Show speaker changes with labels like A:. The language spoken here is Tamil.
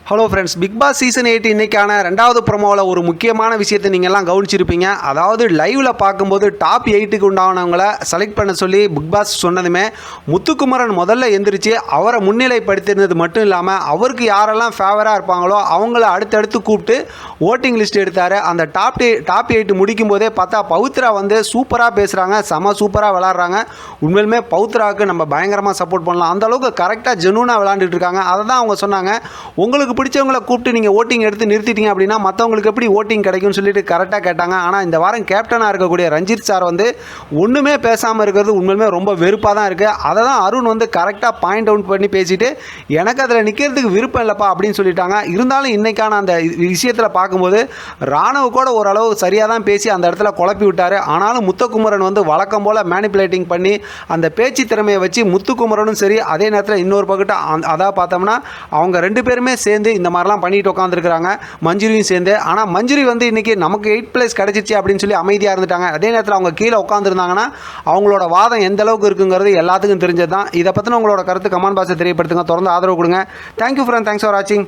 A: Hello friends, big boss season 8 இன்னைக்கான ரெண்டாவது ப்ரோமோவில் ஒரு முக்கியமான விஷயத்தை நீங்கள்லாம் கவனிச்சிருப்பீங்க. அதாவது லைவில் பார்க்கும்போது டாப் 8க்கு உண்டானவங்களை செலக்ட் பண்ண சொல்லி பிக் பாஸ் சொன்னதுமே முத்துக்குமரன் முதல்ல எந்திரிச்சு அவரை முன்னிலைப்படுத்தினது மட்டும் இல்லாமல் அவருக்கு யாரெல்லாம் ஃபேவராக இருப்பாங்களோ அவங்கள அடுத்தடுத்து கூப்பிட்டு ஓட்டிங் லிஸ்ட் எடுத்தார். அந்த டாப் 8 முடிக்கும் போதே பார்த்தா பவித்ரா வந்து சூப்பராக பேசுகிறாங்க, செம சூப்பராக விளாட்றாங்க. உண்மையிலுமே பவித்ராவுக்கு நம்ம பயங்கரமாக சப்போர்ட் பண்ணலாம். அந்தளவுக்கு கரெக்டாக ஜெனூனாக விளாண்டுட்டு இருக்காங்க. அதை தான் அவங்க சொன்னாங்க, உங்களுக்கு பிடிச்சவங்களை கூப்பிட்டு நீங்கள் ஓட்டிங் எடுத்து நிறுத்திட்டீங்க அப்படின்னா மற்றவங்களுக்கு எப்படி ஓட்டிங் கிடைக்கும்னு சொல்லிட்டு கரெக்டாக கேட்டாங்க. ஆனால் இந்த வாரம் கேப்டனாக இருக்கக்கூடிய ரஞ்சித் சார் வந்து ஒன்றுமே பேசாமல் இருக்கிறது உண்மையிலுமே ரொம்ப வெறுப்பாக தான் இருக்குது. அதை தான் அருண் வந்து கரெக்டாக பாயிண்ட் அவுட் பண்ணி பேசிட்டு எனக்கு அதில் நிற்கிறதுக்கு விருப்பம் இல்லைப்பா அப்படின்னு சொல்லிட்டாங்க. இருந்தாலும் இன்றைக்கான அந்த விஷயத்தில் பார்க்கும்போது ராணுவ கூட ஓரளவு சரியாக தான் பேசி அந்த இடத்துல குழப்பி விட்டார். ஆனாலும் முத்துக்குமரன் வந்து வழக்கம் போல் மேனிப்புலேட்டிங் பண்ணி அந்த பேச்சு திறமையை வச்சு முத்துக்குமரனும் சரி, அதே நேரத்தில் இன்னொரு பக்கத்து அதாவது பார்த்தோம்னா அவங்க ரெண்டு பேருமே சேர்ந்து இந்த மாதிரிலாம் பண்ணிட்டு உட்காந்துருக்காங்க, மஞ்சுரியும் சேர்ந்து. ஆனால் மஞ்சுரி வந்து இன்றைக்கி நமக்கு 8 பிளேஸ் கிடச்சிச்சு அப்படின்னு சொல்லி அமைதியாக இருந்துட்டாங்க. அதே நேரத்தில் அவங்க கீழே உட்காந்துருந்தாங்கன்னா அவங்களோட வாதம் எந்த அளவுக்கு இருக்குங்கிறது எல்லாத்துக்கும் தெரிஞ்சது தான். இதை பற்றின உங்களோட கருத்து கமெண்ட் பாக்ஸில் தெரியப்படுத்துங்க. தொடர்ந்து ஆதரவு கொடுங்க. தேங்க்யூ ஃப்ரெண்ட், தேங்க்ஸ் ஃபார் வாட்சிங்.